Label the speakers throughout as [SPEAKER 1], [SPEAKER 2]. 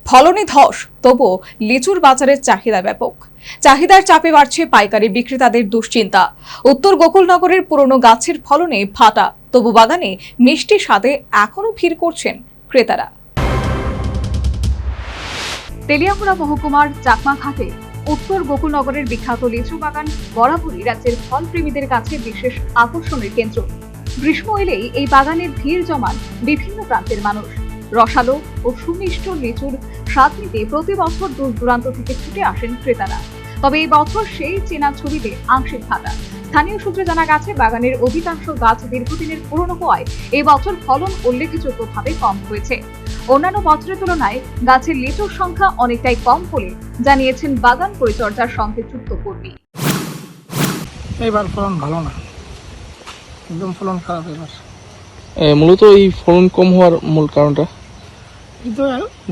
[SPEAKER 1] ফলনে ধস, তবুও লিচুর বাজারের চাহিদা ব্যাপক। চাহিদার চাপে বাড়ছে পাইকারি বিক্রেতাদের দুশ্চিন্তা। উত্তর গোকুলনগরের পুরনো গাছের ফলনে ফাটা, তবু বাগানে মিষ্টি স্বাদে এখনো ভিড় করছেন ক্রেতারা। তেলিয়ামুড়া মহকুমার চাকমাঘাটে উত্তর গোকুলনগরের বিখ্যাত লিচু বাগান বরাবরই রাজ্যের ফলপ্রেমীদের কাছে বিশেষ আকর্ষণের কেন্দ্র। গ্রীষ্ম এলেই এই বাগানে ভিড় জমান বিভিন্ন প্রান্তের মানুষ। রসালো ও সুমিষ্ট লিচুর স্বাদ নিতে প্রতি বছর দূর দূরান্ত থেকে ছুটে আসেন ক্রেতারা। তবে এই বছর সেই চেনা ছবিতে আংশিক ফাটা। স্থানীয় সূত্রে জানা গেছে, বাগানের অধিকাংশ গাছ দীর্ঘদিনের পুরনো হওয়ায় এই বছর ফলন উল্লেখযোগ্যভাবে কম হয়েছে। অন্যান্য বছরের তুলনায় গাছের লিচুর সংখ্যা অনেকটাই কম বলে জানিয়েছেন বাগান পরিচর্যার সঙ্গে যুক্ত কর্মী।
[SPEAKER 2] এবার ফলন ভালো না, একদম ফলন খারাপ এবার।
[SPEAKER 3] মূলত এই ফলন কম হওয়ার মূল কারণটা
[SPEAKER 2] কিন্তু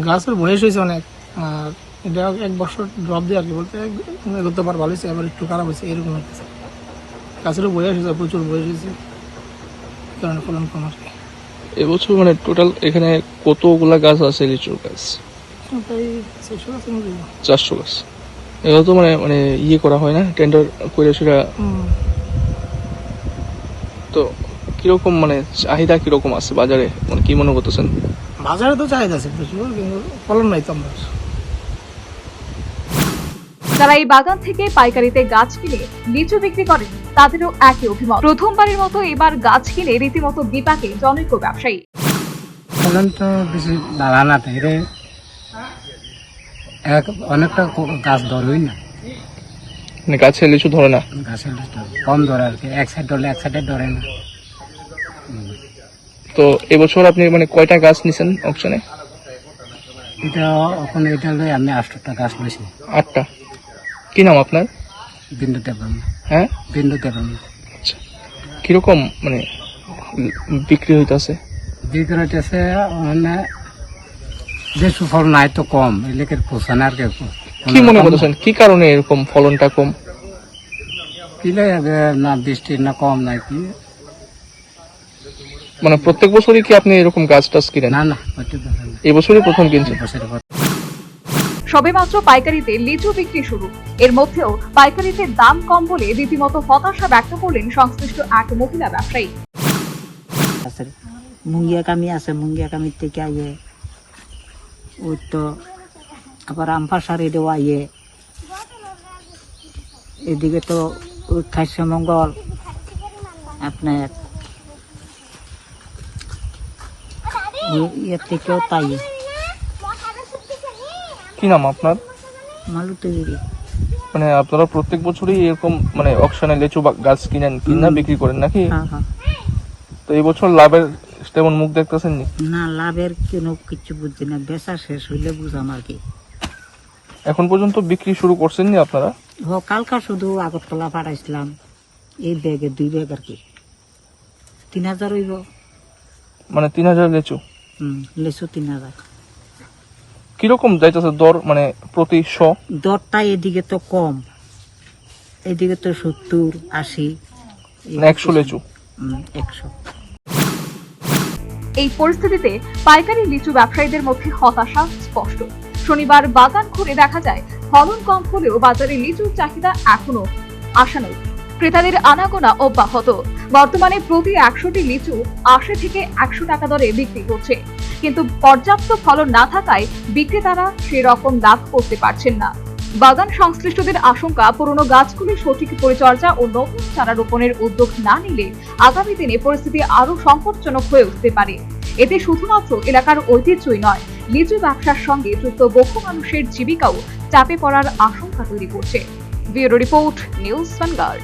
[SPEAKER 2] গাছের বয়স হয়েছে অনেক, আর এটা এক বছর ড্রপ দিয়ে আর কি বলতে গতবার ভালো হয়েছে, এবার একটু খারাপ হয়েছে এরকম হচ্ছে। গাছেরও বয়স হয়েছে, প্রচুর বয়স হয়েছে, কারণে ফলন কম আর কি।
[SPEAKER 3] এবছর মানে টোটাল এখানে কতগুলা গাছ আছে লিচুর গাছ?
[SPEAKER 2] প্রায় 600 গাছের মতো।
[SPEAKER 3] 400 গাছ। এগুলো তো মানে ইয়ে করা হয় না, টেন্ডার করে সেটা। তো কিরকম মানে চাহিদা কিরকম আছে বাজারে, মানে কি মনে করতেছেন?
[SPEAKER 2] বাজারে তো চাহিদা আছে প্রচুর, কিন্তু ফলন নাই তো আমরা।
[SPEAKER 1] যারা এই বাগান থেকে পাইকারিতে গাছ কিনে লিচু বিক্রি করেন, তাদেরও একই অভিমত। প্রথমবারের মতো এবার গাছ কিনে রীতিমতো বিপাকে জনৈক ব্যবসায়ী।
[SPEAKER 4] ফলন তো বেশি ভালো না, তাইরে অনেকটা গাছ ধরই না,
[SPEAKER 3] মানে গাছে লিচু ধরে না,
[SPEAKER 4] গাছের লিচু কম ধরে আর কি। এক সাইড ধরলে এক সাইডে ধরে না।
[SPEAKER 3] তো এবছর আপনি মানে কয়টা গাছ নিছেন অকশনে?
[SPEAKER 4] এটা ওখানে এটা লই আমি 8টা গাছ লইছি।
[SPEAKER 3] 8টা। কি নাম আপনার?
[SPEAKER 4] বিন্দু দেবন।
[SPEAKER 3] হ্যাঁ,
[SPEAKER 4] বিন্দু দেবন।
[SPEAKER 3] আচ্ছা, কিরকম মানে বিক্রি হইতাছে?
[SPEAKER 4] বিক্রি হইতেছে মানে যে সুফল নাই তো কম, এলাকার পোষণ আর
[SPEAKER 3] কি মনে করতেছেন কি কারণে এরকম ফলনটা কম?
[SPEAKER 4] কি লাগে না বৃষ্টি না কম নাই কি,
[SPEAKER 3] মানে প্রত্যেক বছরই কি আপনি এরকম গাছ টাছ কিনেন?
[SPEAKER 4] না না
[SPEAKER 3] এই বছরই প্রথম কিনছেন?
[SPEAKER 1] সবেমাত্র পাইকারিতে লিচু বিক্রি শুরু, এর মধ্যেও পাইকারিতে দাম কম বলে রীতিমতো হতাশা ব্যক্ত করলেন সংশ্লিষ্ট এক মহিলা ব্যবসায়ী।
[SPEAKER 5] মুঙ্গিয়া কামি আছে, মুঙ্গিয়া কামির থেকে আইয়ে ওই তো আবার আমপাশারি দেওয়া আইয়ে, এদিকে তো খাইছে মঙ্গল আপনার ইয়ের থেকেও তাই।
[SPEAKER 3] কি নাম আপনার?
[SPEAKER 5] মালুতি।
[SPEAKER 3] মানে আপনারা প্রত্যেক বছরই এরকম মানে অকশনে লিচু গাছ কিনেন, কিনা বিক্রি করেন নাকি?
[SPEAKER 5] হ্যাঁ।
[SPEAKER 3] তো এই বছর লাভের তেমন মুখ দেখতেছেন
[SPEAKER 5] না, লাভের কোনো কিছু বুঝছি না, বেচা শেষ হইলে বুঝাম আর কি।
[SPEAKER 3] এখন পর্যন্ত বিক্রি শুরু করছেন নি আপনারা?
[SPEAKER 5] কালকা শুধু আগরতলা পাঠাইছিলাম, এই ব্যাগে 2 ব্যাগ আর কি, 3000 হইব।
[SPEAKER 3] মানে 3000 লিচু?
[SPEAKER 5] লিচু 3000।
[SPEAKER 3] কিরকম যাইতেছে দর, মানে প্রতি শ?
[SPEAKER 5] দরটা এদিকে তো কম, এদিকে তো 70 80।
[SPEAKER 3] 100 লিচু?
[SPEAKER 5] 100।
[SPEAKER 1] এই পরিস্থিতিতে পাইকারি লিচু ব্যবসায়ীদের মধ্যে হতাশা স্পষ্ট। শনিবার বাগান ঘুরে দেখা যায়, ফলন কম হলেও বাজারে লিচুর চাহিদা এখনো আশানুরূপ। ক্রেতাদের আনাগোনা অব্যাহত। বর্তমানে প্রতি 100টি লিচু 80 থেকে 100 টাকা দরে বিক্রি হচ্ছে, কিন্তু পর্যাপ্ত ফলন না থাকায় বিক্রেতারা সেরকম লাভ করতে পারছেন না। বাগান সংশ্লিষ্টদের আশঙ্কা, পুরনো গাছগুলি সঠিক পরিচর্যা ও নতুন চারা রোপণের উদ্যোগ না নিলে আগামী দিনে পরিস্থিতি আরো সংকটজনক হয়ে উঠতে পারে। এতে শুধুমাত্র এলাকার ঐতিহ্যই নয়, লিচু ব্যবসার সঙ্গে যুক্ত বহু মানুষের জীবিকাও চাপে পড়ার আশঙ্কা তৈরি করছে। Bureau report, news vanguard.